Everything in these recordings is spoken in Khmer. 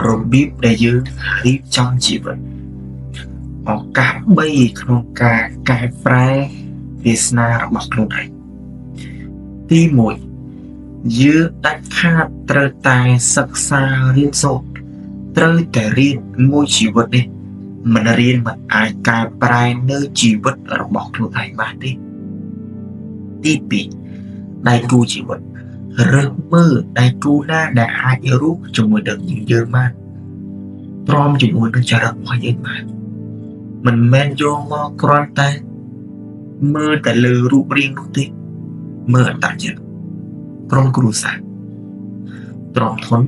របៀបដែលយើងរៀបចំជីវិតឱកាស3ក្នុងការកែប្រែវាសនារបស់ខ្លួនឯងទី1យើងដាច់ខាតត្រូវតែសិក្សារៀនសូត្រត្រូវតែរៀនមួយជីវិតនេះមិនរៀនមិនអាចកែប្រែនៅជីវិតរបស់ខ្លួនឯងបានទេទី2ដៃគូជីវិតរើសមើលដៃគូណាដែលអាចរួមជាមួយនឹងយើងបានព្រមជាមួយនឹងចរិតរបស់យើងបានមិនមែនយកមកគ្រាន់តែមើលតែលើរូបរាងនោះទេមើលអត្តចរិតក្រុមគ្រួសារទ្រព្យធន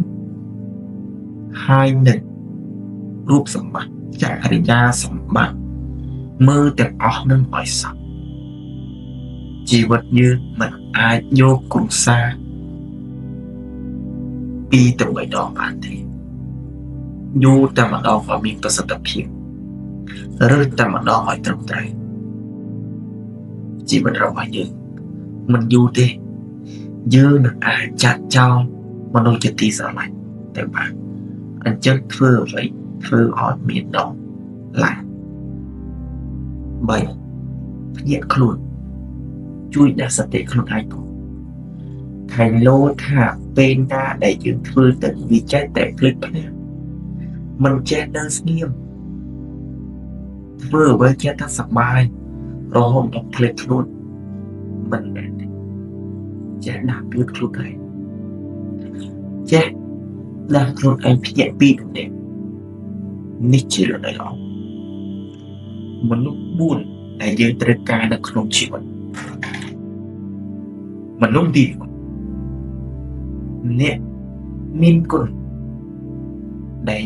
ហើយនឹងរូបសម្បត្តិចរិយាសម្បត្តិមើលទាំងអស់នឹងឲ្យសពជីវិតយើងមិនអាចយកគ្រួសារ2ទៅ3ដងបានទេយូរតែម្ដងឲ្យមានប្រសិទ្ធភាពឬតែម្ដងឲ្យត្រឹមត្រូវជីវិតរបស់យើងមិនយូរទេយើងនឹងអាចចាត់ចោលមនុស្សជាទីស្រឡាញ់ទៅបានអញ្ចឹងធ្វើអ្វីធ្វើឲ្យមានដងឡើង3ភ្ញាក់ខ្លួនជួយដាស់សតិខ្លួនឯងផងខែងលោថាពេលណាដែលយើងធ្វើទៅវាចេះតែភ្លេចភ្លាំងមិនចេះនៅស្ងៀមធ្វើអ្វីចេះតែសប្បាយរហូតដល់ភ្លេចខ្លួនមិនមែនទេចេះដាក់ពីខ្លួនឯងចេះដាក់ខ្លួនឯងភ្ញាក់ពីនេះនេះជារឿងដែលល្អមនុស្ស4ដែលយើងត្រូវការនៅក្នុងជីវិតមនុស្សទីអ្នកមានគុណដែ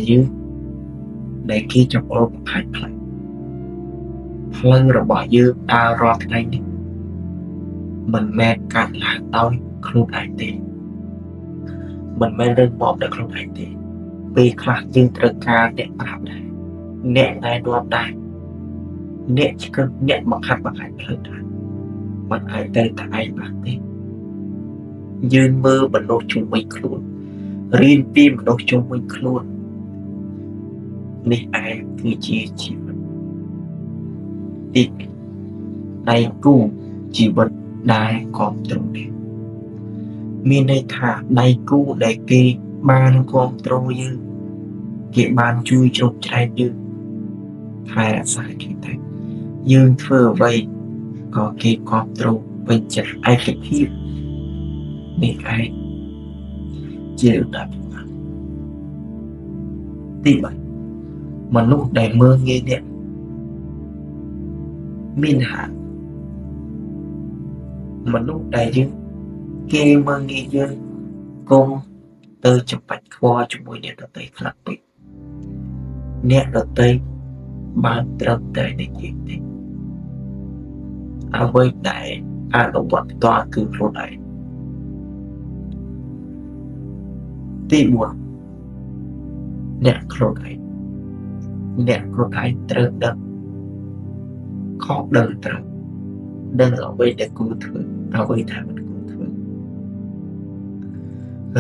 លគេចាប់អរបង្ហាញផ្លូវរបស់យើងដើររាល់ថ្ងៃនេះមិនមែនកាត់ឡើងដោយខ្លួនឯងទេមិនមែនរឿងបបដល់ខ្លួនឯងទេពេលខ្លះយើងត្រូវការអ្នកប្រាប់ដែរអ្នកណែនាំដែរអ្នកឆ្កឹះអ្នកបង្ហាត់បង្ហាញផ្លូវដែរមិនអាចទៅតែឯងបានទេយើងមើលមនុស្សជុំវិញខ្លួនរៀនពីមនុស្សជុំវិញខ្លួននេះឯងគឺជាជីវិតទីដៃគូជីវិតដែលគ្រប់គ្រងនេះមានន័យថាដៃគូដែលគេបានគ្រប់គ្រងយើងគេបានជួយជ្រោមជ្រែងយើងថែរក្សាគេតែយើងធ្វើអ្វីក៏គេគ្រប់គ្រងពេញចិត្តឯកភាពនេះឯងជាឧទាហរណ៍ទី3មនុស្សដែលមើលងាយអ្នកមានហាមនុស្សដែលយើងគេមើលងាយយើងកុំទៅចម្បាច់ខ្វល់ជាមួយអ្នកដទៃខ្លាំងពេកអ្នកដទៃបានត្រឹមតែនិយាយទេអ្វីដែលអនុវត្តផ្ទាល់គឺខ្លួនឯងទី4អ្នកខ្លួនឯងត្រូវដឹងខុសដឹងត្រូវដឹងអ្វីដែលគួរធ្វើអ្វីដែលមិនគួរធ្វើ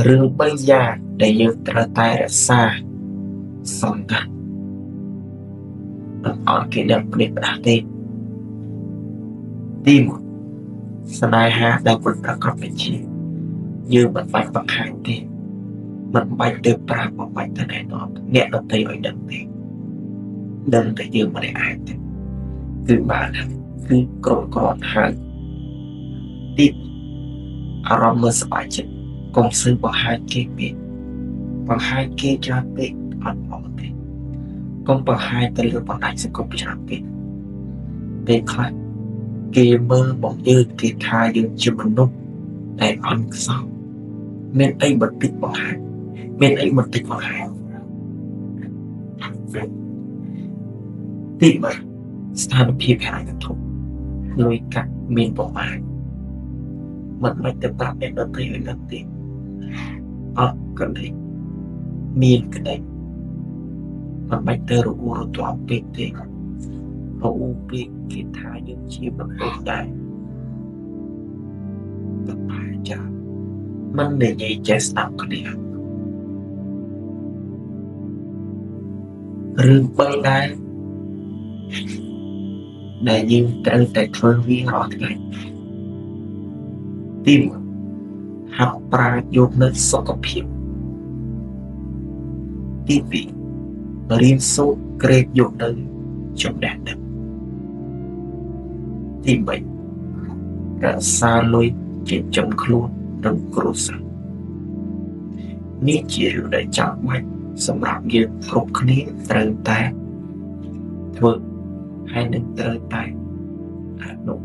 រឿង3យ៉ាងដែលយើងត្រូវតែរក្សាសំខាន់អត់គេដឹងព្រាបផ្ដាស់ទេទី1ស្នេហាដែលមិនប្រកបដោយជាយើងមិនបាច់បង្ហាញទេមិនបាច់ទៅប្រាប់មិនបាច់ទៅណែនាំអ្នកដទៃឲ្យដឹងទេដឹងតែយើងមិនអាចទេគឺបានគឺគ្រប់គ្រាន់ហើយទីអារម្មណ៍មិនសប្បាយចិត្តកុំស៊ឺបង្ហាញគេពេកបង្ហាញគេច្រើនពេកអត់មកទេកុំបង្ហាញទៅលើបណ្ដាញសង្គមច្រើនពេកពេលខ្លះគេមើលមកយើងគេថាយើងជាមនុស្សដែលអន់ខ្សោយមានអីបន្តិចបង្ហាញមានអីបន្តិចបង្ហាញទី3ស្ថានភាពហិរញ្ញវត្ថុលុយកាក់មានប្រមាណមិនបាច់ទៅប្រាប់អ្នកដទៃឲ្យដឹងទេអត់ក្តីមានក្តីមិនបាច់ទៅរអ៊ូរទាំពេកទេរអ៊ូពេកគេថាយើងជាមនុស្សដែរតែចាមិននិយាយចេះស្ដាប់គ្នា រឿងបីដែរដែលយើងត្រូវតែធ្វើវារាល់ថ្ងៃទី1ហាត់ប្រាជ្ញយកនូវសុខភាពទី2រៀនសូត្រក្រេបយកនូវចំណេះដឹងទី3រក្សាលុយចិញ្ចឹមខ្លួននិងគ្រួសារនេះជារឿងដែលចាំបាច់សម្រាប់យើងគ្រប់គ្នាត្រូវតែធ្វើហើយនឹងត្រូវតែអនុ